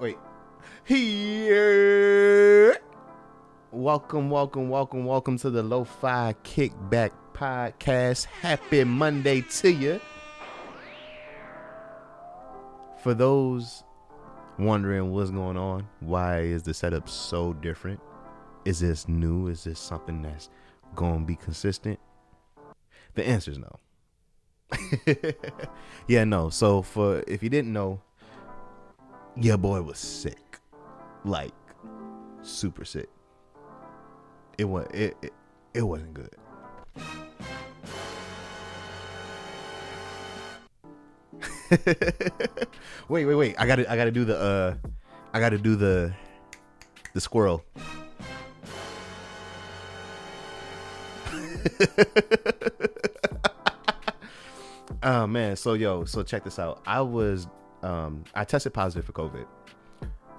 Wait. Here. Welcome to the Lofi Kickback podcast. Happy Monday to you. For those wondering what's going on, why is the setup so different? Is this new? Is this something that's going to be consistent? The answer is no. Yeah, no. So if you didn't know, your boy was sick. Like, super sick. It wasn't good. Wait. I gotta do the squirrel. Oh man, so check this out. I tested positive for COVID.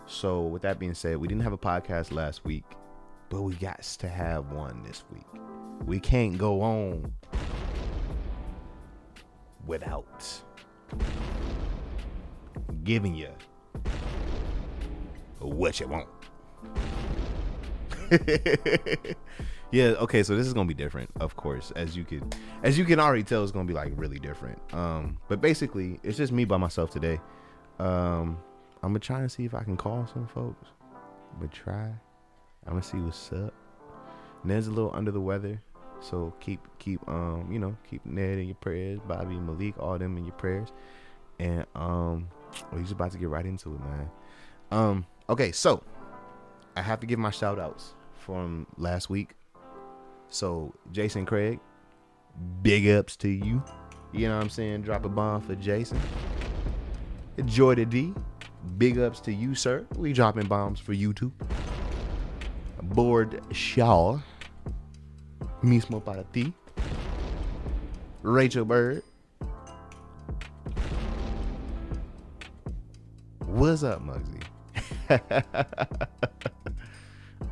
So with that being said, we didn't have a podcast last week, but we got to have one this week. We can't go on without giving you what you want. Yeah, okay, so this is gonna be different, of course, as you can already tell. It's gonna be like really different. But basically, it's just me by myself today. I'm gonna try and see if I can call some folks. I'm gonna see what's up. Ned's a little under the weather, so keep Ned in your prayers, Bobby, Malik, all them in your prayers. And we're just about to get right into it, man. Okay, so I have to give my shout outs from last week. So Jason Craig, big ups to you. You know what I'm saying? Drop a bomb for Jason. Joy to D, big ups to you, sir. We dropping bombs for you too. Board Shaw, mismo para ti. Rachel Bird, what's up, Muggsy?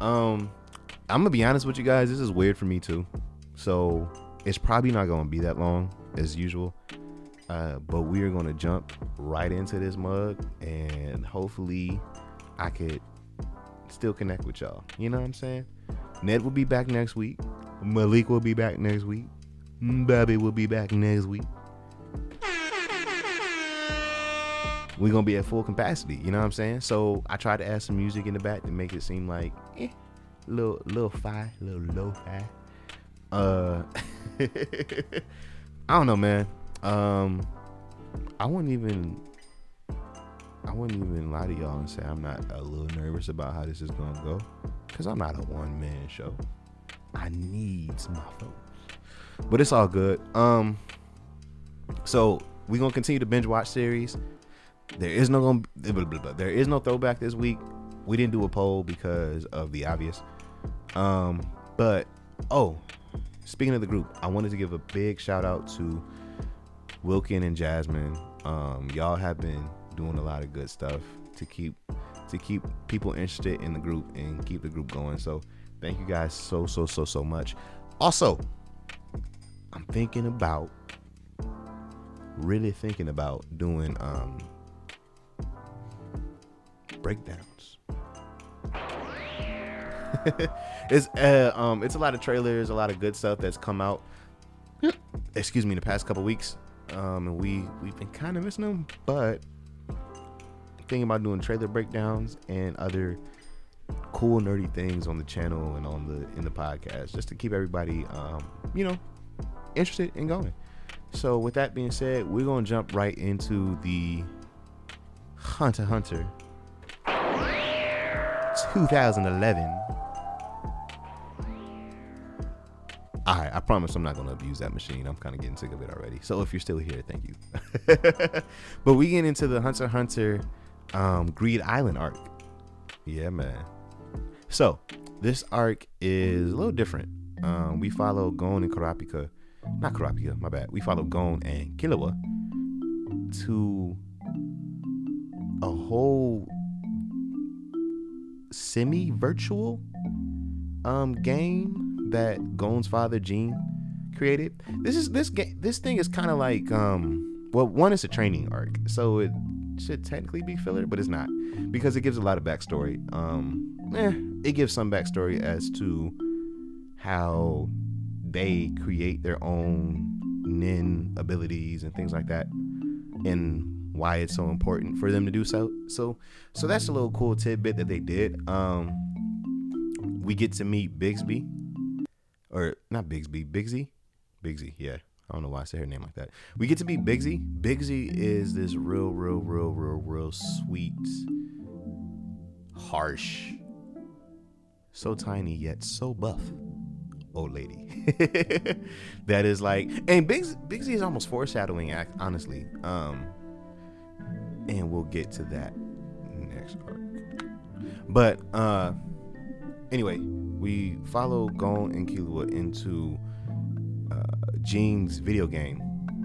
I'm gonna be honest with you guys. This is weird for me too, so it's probably not gonna be that long as usual. But we are gonna jump right into this mug, and hopefully, I could still connect with y'all. You know what I'm saying? Ned will be back next week. Malik will be back next week. Bobby will be back next week. We're gonna be at full capacity, you know what I'm saying? So I tried to add some music in the back to make it seem like little lo-fi. I don't know, man. I wouldn't even lie to y'all and say I'm not a little nervous about how this is gonna go, because I'm not a one-man show. I needs my folks, but it's all good. So we're gonna continue the binge watch series. There is no throwback this week. We didn't do a poll because of the obvious. But speaking of the group, I wanted to give a big shout out to Wilkin and Jasmine. Y'all have been doing a lot of good stuff to keep people interested in the group and keep the group going. So thank you guys so much. Also, I'm really thinking about doing breakdowns. It's a lot of trailers, a lot of good stuff that's come out. Excuse me, in the past couple weeks. And we've been kind of missing them, but thinking about doing trailer breakdowns and other cool nerdy things on the channel and in the podcast, just to keep everybody interested in going. So with that being said, we're gonna jump right into the Hunter x Hunter 2011. All right, I promise I'm not going to abuse that machine. I'm kind of getting sick of it already. So if you're still here, thank you. But we get into the Hunter x Hunter Greed Island Arc. Yeah, man. So this arc is a little different. We follow Gon and Kurapika. Not Kurapika, my bad. We follow Gon and Killua to a whole semi-virtual game that Gon's father Gene created. This thing is kind of like one, it's a training arc, so it should technically be filler, but it's not, because it gives a lot of backstory. It gives some backstory as to how they create their own nin abilities and things like that, and why it's so important for them to do so. So that's a little cool tidbit that they did. We get to meet Bigsby, or not Bigsby, Bigsy. Yeah, I don't know why I said her name like that. We get to meet Bigsy. Bigsy is this real sweet, harsh, so tiny yet so buff old lady. That is like, and Bigsy is almost foreshadowing, honestly. And we'll get to that next arc. But anyway, we follow Gon and Killua into Jean's video game.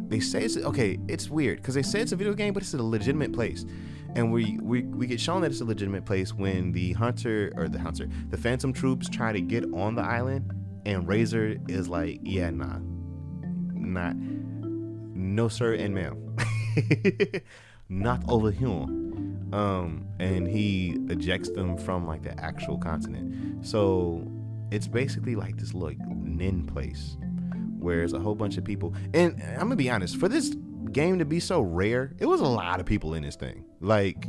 They say it's weird because they say it's a video game, but it's a legitimate place. And we get shown that it's a legitimate place when the Phantom troops try to get on the island, and Razor is like, yeah, nah, not, no sir and ma'am. Not over here. And he ejects them from like the actual continent. So it's basically like this like nin place where there's a whole bunch of people. And I'm gonna be honest, for this game to be so rare, it was a lot of people in this thing. Like,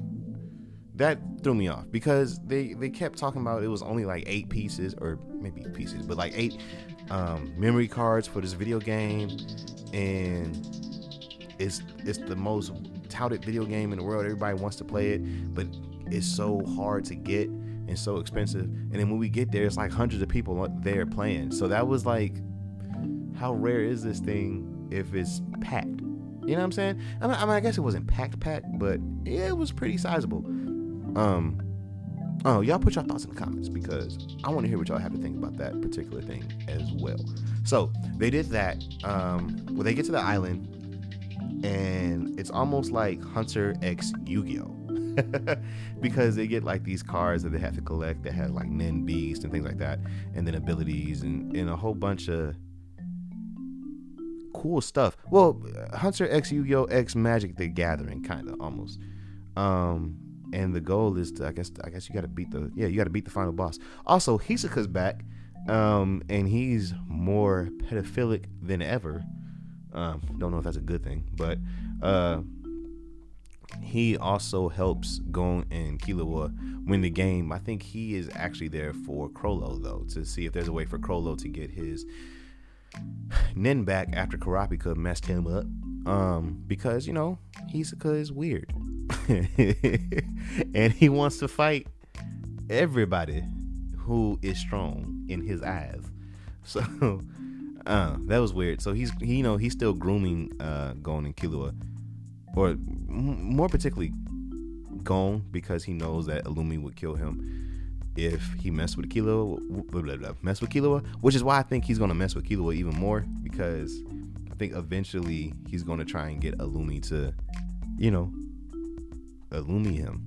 that threw me off because they kept talking about it was only like 8 pieces, or maybe pieces, but like 8 memory cards for this video game, and it's the most touted video game in the world. Everybody wants to play it, but it's so hard to get and so expensive. And then when we get there, it's like hundreds of people there playing. So that was like, how rare is this thing if it's packed? You know what I'm saying? I mean, I guess it wasn't packed, but it was pretty sizable. Y'all put your thoughts in the comments because I want to hear what y'all have to think about that particular thing as well. So they did that. Well, they get to the island, and it's almost like Hunter x Yu-Gi-Oh! Because they get like these cards that they have to collect that have like Nin Beast and things like that, and then abilities and a whole bunch of cool stuff. Well, Hunter x Yu-Gi-Oh! X Magic the Gathering, kind of, almost. And the goal is to, I guess you gotta beat the final boss. Also, Hisoka's back, and he's more pedophilic than ever. Don't know if that's a good thing, but he also helps Gon and Killua win the game. I think he is actually there for Chrollo, though, to see if there's a way for Chrollo to get his Nin back after Kurapika messed him up. Because, you know, Hisoka is weird. And he wants to fight everybody who is strong in his eyes. So that was weird. So he's still grooming Gon and Killua, or more particularly Gon, because he knows that Illumi would kill him if he messed with Killua, which is why I think he's gonna mess with Killua even more, because I think eventually he's gonna try and get Illumi to, you know, Illumi him.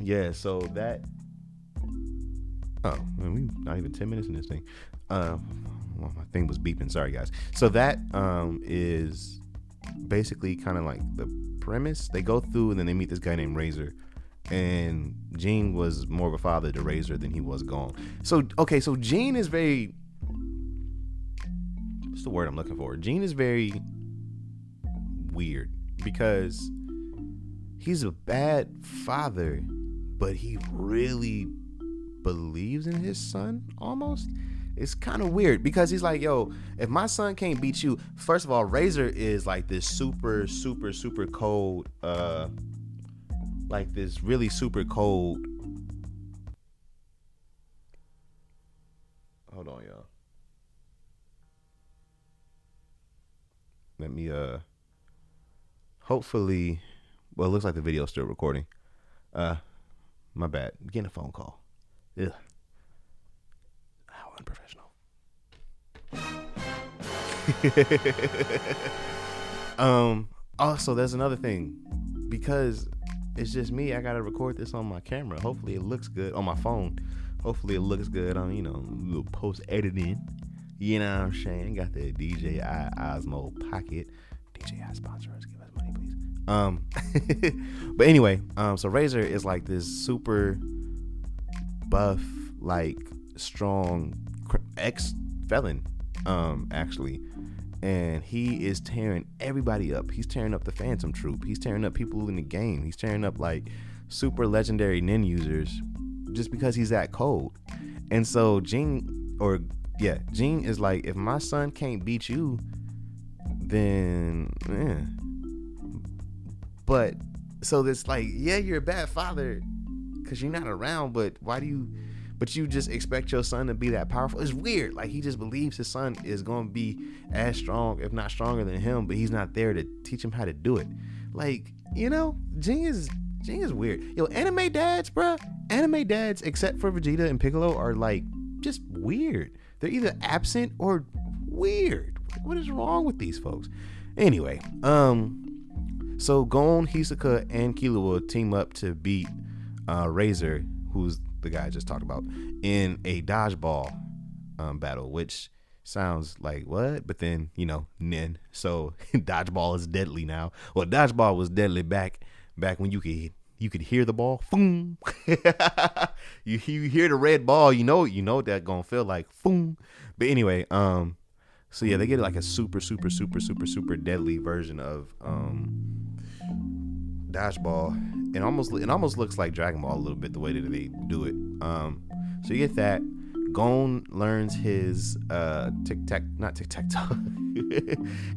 Yeah, so that, man, we not even 10 minutes in this thing. Well, my thing was beeping, sorry guys. So that is basically kind of like the premise. They go through and then they meet this guy named Razor, and Jean was more of a father to Razor than he was Gon. So Jean is very, what's the word I'm looking for? Jean is very weird because he's a bad father, but he really believes in his son almost. It's kind of weird because he's like, yo, if my son can't beat you, first of all, Razor is like this super cold, like this really super cold. Hold on, y'all. Let me, hopefully, well, it looks like the video's still recording. My bad. Getting a phone call. Ugh. How unprofessional. Also, there's another thing. Because it's just me, I gotta record this on my camera. Hopefully it looks good on my phone. Hopefully it looks good on, little post editing. You know what I'm saying? Got the DJI Osmo Pocket. HxH sponsor us, give us money, please. But anyway, so Razor is like this super buff, like strong ex-felon, actually, and he is tearing everybody up. He's tearing up the Phantom Troop. He's tearing up people in the game. He's tearing up like super legendary nin users just because he's that cold. And so Gene is like, if my son can't beat you, then but so this like, yeah, you're a bad father because you're not around, but you just expect your son to be that powerful. It's weird. Like, he just believes his son is going to be as strong, if not stronger than him, but he's not there to teach him how to do it. Like, you know, Gene is weird. Yo, anime dads, except for Vegeta and Piccolo, are like just weird. They're either absent or weird. What is wrong with these folks? Anyway, so Gon, Hisoka, and Killua team up to beat Razor, who's the guy I just talked about, in a dodgeball battle, which sounds like what? But then, you know, nin. So dodgeball is deadly now. Well, dodgeball was deadly back when you could hear the ball. Boom. you hear the red ball, you know that gonna feel like boom. But anyway, so yeah, they get like a super deadly version of dodgeball. It almost looks like Dragon Ball a little bit, the way that they do it. So you get that. Gon learns his tic-tac-toe.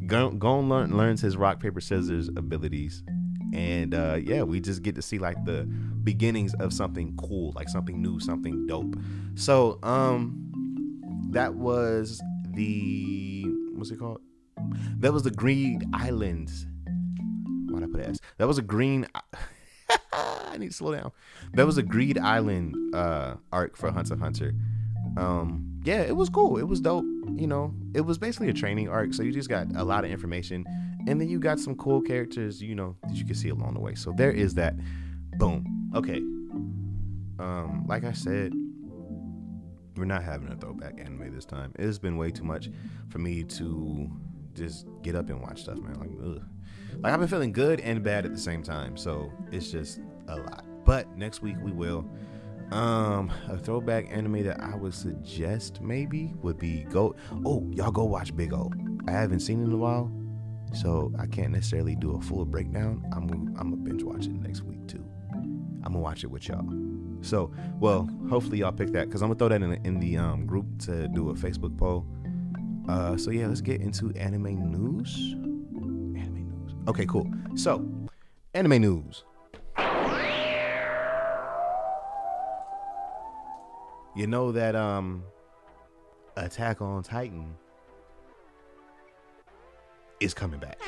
Gon learns his rock paper scissors abilities, and yeah, we just get to see like the beginnings of something cool, like something new, something dope. So that was what's it called? That was the Greed Islands. Why'd I put S? That was a green. I need to slow down. That was a Greed Island arc for Hunter x Hunter. Yeah, it was cool. It was dope. You know, it was basically a training arc, so you just got a lot of information, and then you got some cool characters, you know, that you can see along the way. So there is that. Boom. Okay. Like I said, we're not having a throwback anime this time. It has been way too much for me to just get up and watch stuff, man. Like, ugh. Like, I've been feeling good and bad at the same time, so it's just a lot. But next week we will. A throwback anime that I would suggest maybe would be y'all go watch Big O. I haven't seen it in a while, so I can't necessarily do a full breakdown. I'm gonna binge watch it next week too. I'm gonna watch it with y'all. So, well, hopefully y'all pick that, because I'm gonna throw that in the group to do a Facebook poll. So yeah, let's get into anime news. Okay, cool. So, anime news. You know that Attack on Titan is coming back.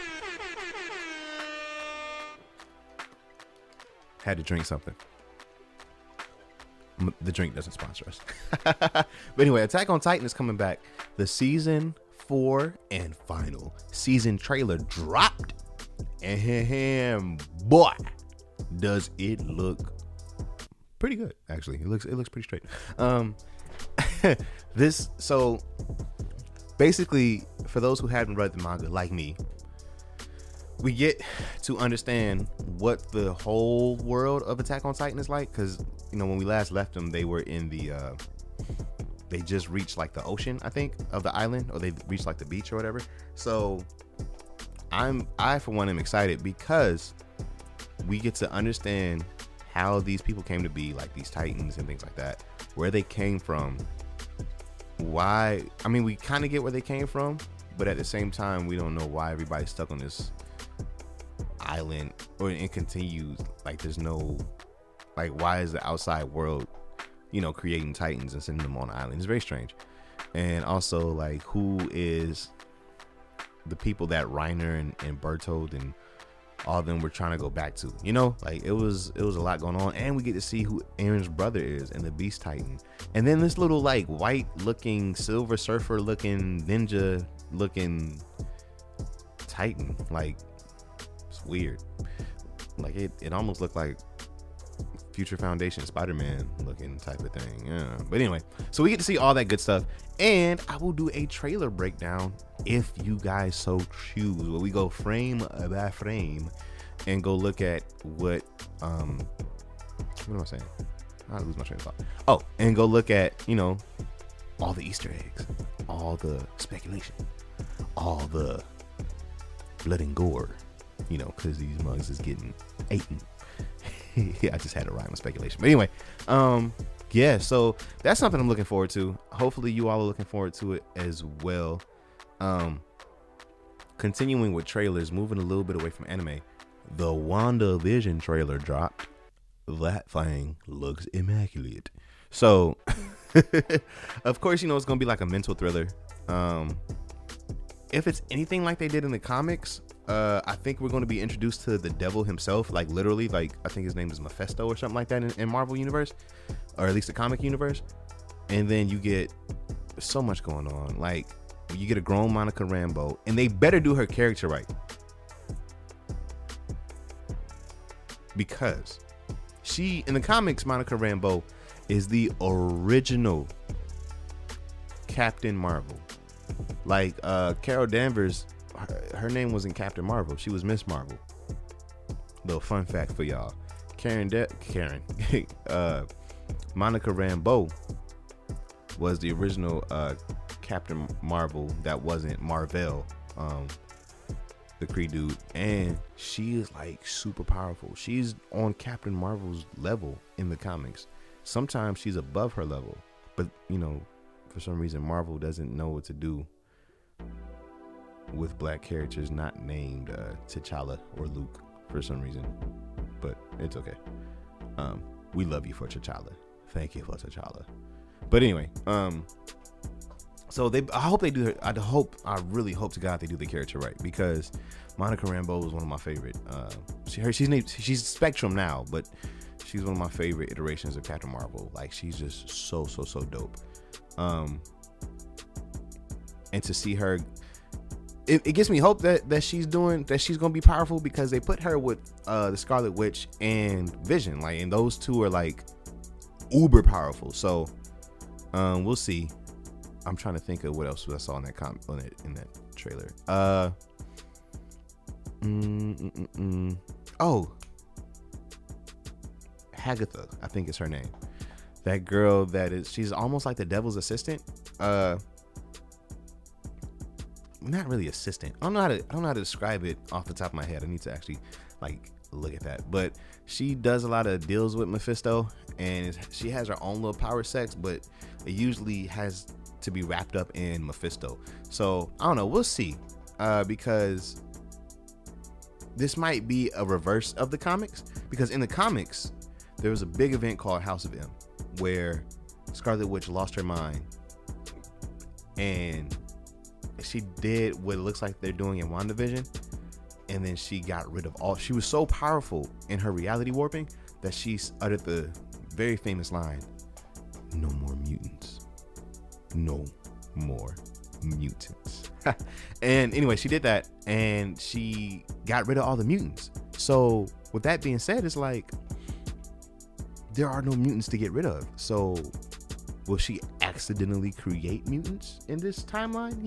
Had to drink something. The drink doesn't sponsor us. But anyway, Attack on Titan is coming back. The season 4 and final season trailer dropped. And boy, does it look pretty good. Actually, it looks pretty straight. So basically, for those who haven't read the manga like me, we get to understand what the whole world of Attack on Titan is like, because, you know, when we last left them, they were in the they just reached like the ocean, I think, of the island, or they reached like the beach or whatever. So I for one am excited, because we get to understand how these people came to be, like these Titans and things like that, where they came from, why. I mean, we kind of get where they came from, but at the same time, we don't know why everybody's stuck on this island, or it continues. Like, there's no, like, why is the outside world, you know, creating Titans and sending them on an island? It's very strange. And also, like, who is the people that Reiner and Bertold and all of them were trying to go back to, you know? Like, it was a lot going on, and we get to see who Aaron's brother is and the Beast Titan, and then this little like white looking Silver Surfer looking ninja looking Titan. Like, it's weird. Like, it almost looked like Future Foundation Spider-Man looking type of thing. Yeah. But anyway, so we get to see all that good stuff, and I will do a trailer breakdown if you guys so choose, where we go frame by frame and go look at what am I saying? I lose my train of thought. Oh, and go look at, all the Easter eggs, all the speculation, all the blood and gore, because these mugs is getting eaten. I just had to rhyme with speculation. But anyway, yeah, so that's something I'm looking forward to. Hopefully you all are looking forward to it as well. Continuing with trailers, moving a little bit away from anime, the WandaVision trailer dropped. That thing looks immaculate. So, of course, it's going to be like a mental thriller. If it's anything like they did in the comics, I think we're going to be introduced to the devil himself, like literally, like I think his name is Mephisto or something like that in Marvel Universe, or at least the comic universe. And then you get so much going on. Like, you get a grown Monica Rambeau, and they better do her character right. Because she, in the comics, Monica Rambeau is the original Captain Marvel. Like, Carol Danvers, her name wasn't Captain Marvel. She was Miss Marvel. Little fun fact for y'all. Monica Rambeau was the original Captain Marvel that wasn't Marvel, the Kree dude, and she is like super powerful. She's on Captain Marvel's level in the comics. Sometimes she's above her level, but for some reason Marvel doesn't know what to do with black characters not named T'Challa or Luke for some reason, but it's okay. We love you for T'Challa. Thank you for T'Challa. But anyway, so I really hope to God they do the character right, because Monica Rambeau is one of my favorite. She's Spectrum now, but she's one of my favorite iterations of Captain Marvel. Like, she's just so dope. And to see her, it gives me hope that she's gonna be powerful, because they put her with the Scarlet Witch and Vision, like, and those two are like uber powerful. So we'll see. I'm trying to think of what else I saw in that in that trailer. Oh, Hagatha, I think is her name. That girl she's almost like the devil's assistant. Not really assistant. I don't know how to describe it off the top of my head. I need to actually look at that. But she does a lot of deals with Mephisto, and she has her own little power sex, but it usually has to be wrapped up in Mephisto. So I don't know. We'll see. Because this might be a reverse of the comics. Because in the comics, there was a big event called House of M, where Scarlet Witch lost her mind, and she did what it looks like they're doing in WandaVision, and then she got rid of all. She was so powerful in her reality warping that she uttered the very famous line, "No more mutants. No more mutants." And anyway, she did that, and she got rid of all the mutants. So with that being said, it's like, there are no mutants to get rid of. So will she accidentally create mutants in this timeline,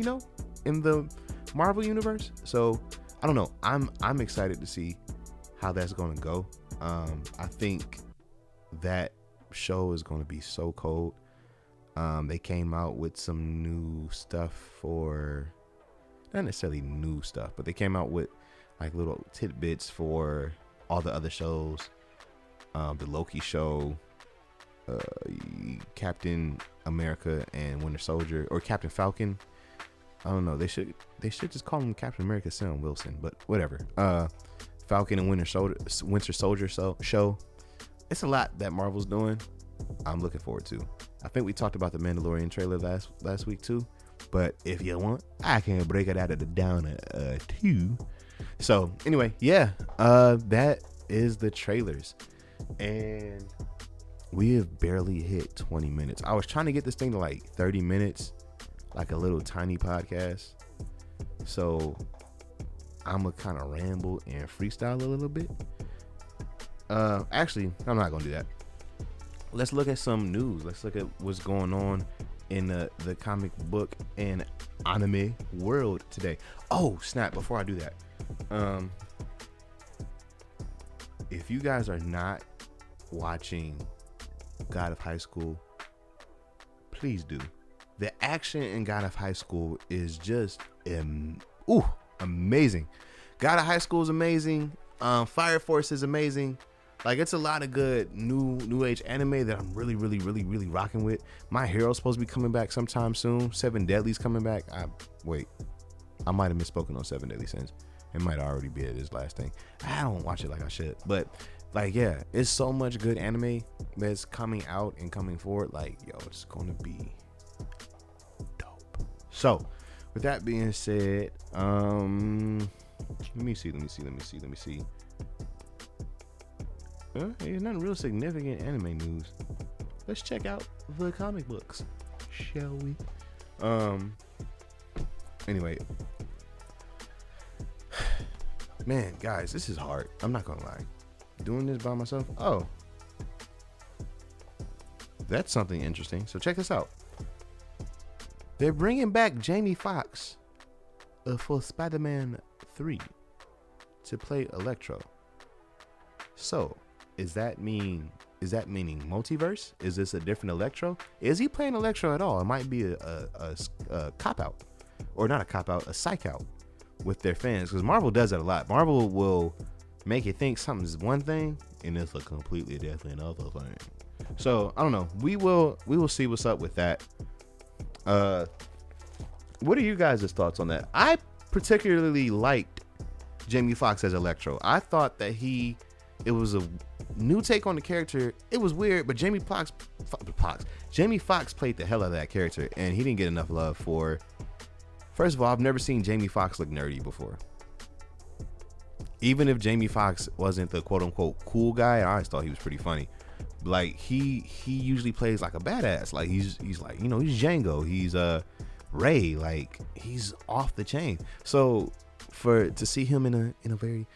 in the Marvel universe? So I don't know. I'm excited to see how that's going to go. I think that show is going to be so cold. They came out with some new stuff for, not necessarily new stuff, but they came out with like little tidbits for all the other shows. The Loki show, Captain America and Winter Soldier, or Captain Falcon. I don't know. They should just call him Captain America Sam Wilson, but whatever. Falcon and Winter Soldier show. It's a lot that Marvel's doing. I'm looking forward to. I think we talked about the Mandalorian trailer last week too, but if you want, I can break it out of the down two. So anyway, yeah, that is the trailers, and we have barely hit 20 minutes. I was trying to get this thing to like 30 minutes, like a little tiny podcast. So I'm gonna kind of ramble and freestyle a little bit. Actually, I'm not gonna do that. let's look at some news. Let's look at what's going on in the comic book and anime world today. Oh snap! Before I do that, if you guys are not watching God of High School, please do. The action in God of High School is just amazing. God of High School is amazing. Fire Force is amazing. Like, it's a lot of good new age anime that I'm really rocking with. My Hero's supposed to be coming back sometime soon. Seven Deadly's coming back. I might have misspoken on Seven Deadly Sins. It might already be his last thing. I don't watch it like I should, but like, yeah, it's so much good anime that's coming out and coming forward. Like, yo, it's gonna be dope. So, with that being said, let me see. There's nothing real significant anime news. Let's check out the comic books, shall we? Anyway, man, guys, this is hard. I'm not gonna lie. Doing this by myself. Oh, that's something interesting. So check this out. They're bringing back Jamie Foxx for Spider-Man 3 to play Electro. So, is that meaning multiverse? Is this a different Electro? Is he playing Electro at all? It might be a cop out, or not a cop out, a psych out with their fans, because Marvel does that a lot. Marvel will make you think something's one thing and it's a completely different other thing. So I don't know. We will see what's up with that. What are you guys' thoughts on that? I particularly liked Jamie Foxx as Electro. I thought that it was a new take on the character. It was weird, but Jamie Foxx played the hell out of that character, and he didn't get enough love for. First of all, I've never seen Jamie Foxx look nerdy before. Even if Jamie Foxx wasn't the quote unquote cool guy, I always thought he was pretty funny. Like, he usually plays like a badass. Like, he's like, you know, he's Django. He's Ray. Like, he's off the chain. So to see him in a very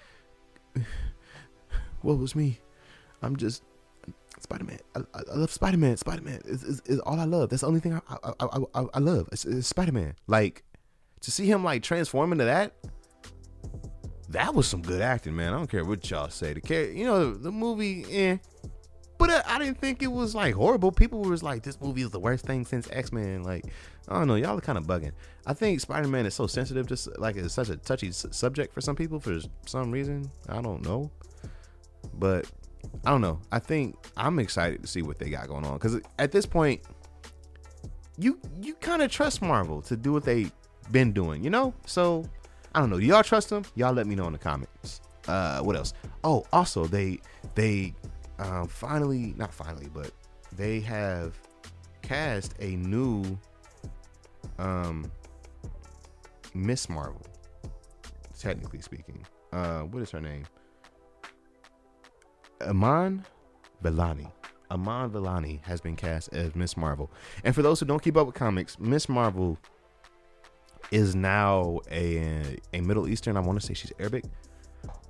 what was me? I'm just Spider-Man. I love Spider-Man. Spider-Man is all I love. That's the only thing I love. It's Spider-Man. Like, to see him like transform into that was some good acting, man. I don't care what y'all say. The movie, but I didn't think it was like horrible. People was like, this movie is the worst thing since X-Men. Like, I don't know, y'all are kind of bugging. I think Spider-Man is so sensitive, just like it's such a touchy subject for some people for some reason. I don't know, but I don't know. I think I'm excited to see what they got going on, because at this point, you kind of trust Marvel to do what they been doing, you know? So I don't know. Do y'all trust them? Y'all let me know in the comments. What else? Oh, also they not finally, but they have cast a new Miss Marvel, technically speaking. What is her name? Iman Vellani has been cast as Miss Marvel. And for those who don't keep up with comics, Miss Marvel is now a Middle Eastern, I want to say she's Arabic,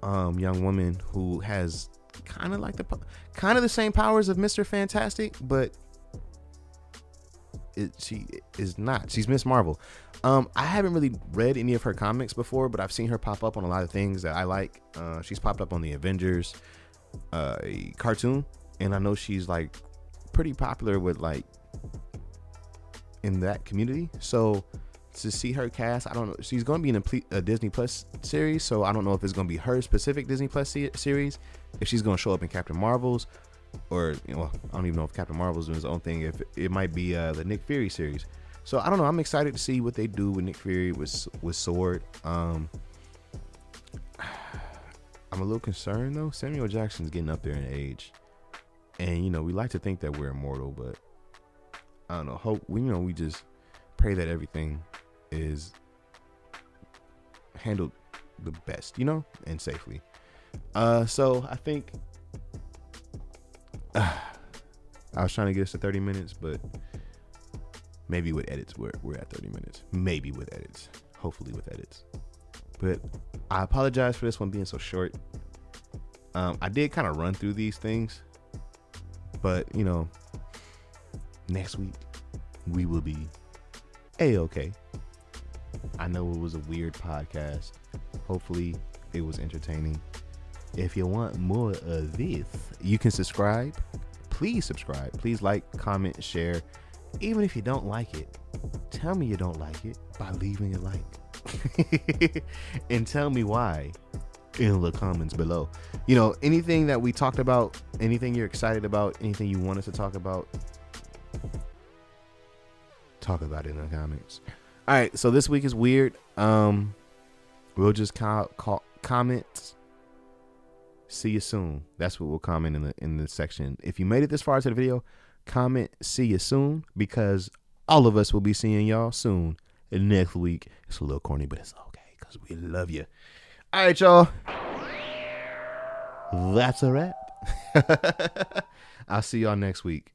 young woman who has kind of the same powers of Mr. Fantastic, but she is not. She's Miss Marvel. I haven't really read any of her comics before, but I've seen her pop up on a lot of things that I like. She's popped up on the Avengers a cartoon, and I know she's like pretty popular with like in that community. So to see her cast, I don't know. She's going to be in a Disney Plus series, so I don't know if it's going to be her specific Disney Plus series, if she's going to show up in Captain Marvel's, or I don't even know if Captain Marvel's doing his own thing. If it might be the Nick Fury series. So I don't know. I'm excited to see what they do with Nick Fury with Sword. I'm a little concerned though. Samuel Jackson's getting up there in age, and we like to think that we're immortal, but I don't know. Hope we just pray that everything is handled the best, and safely. So I think I was trying to get us to 30 minutes, but maybe with edits we're at 30 minutes. Maybe with edits. Hopefully with edits. But I apologize for this one being so short. I did kind of run through these things, But, you know, next week we will be A-okay. I know it was a weird podcast. Hopefully it was entertaining. If you want more of this, you can subscribe. Please subscribe. Please like, comment, share. Even if you don't like it, tell me you don't like it by leaving a like. And tell me why in the comments below. You know, anything that we talked about, anything you're excited about, anything you want us to talk about it in the comments. All right, so this week is weird. We'll just comment. See you soon. That's what we'll comment in the section. If you made it this far to the video, comment see you soon, because all of us will be seeing y'all soon. And next week, it's a little corny, but it's okay because we love you. All right, y'all. That's a wrap. I'll see y'all next week.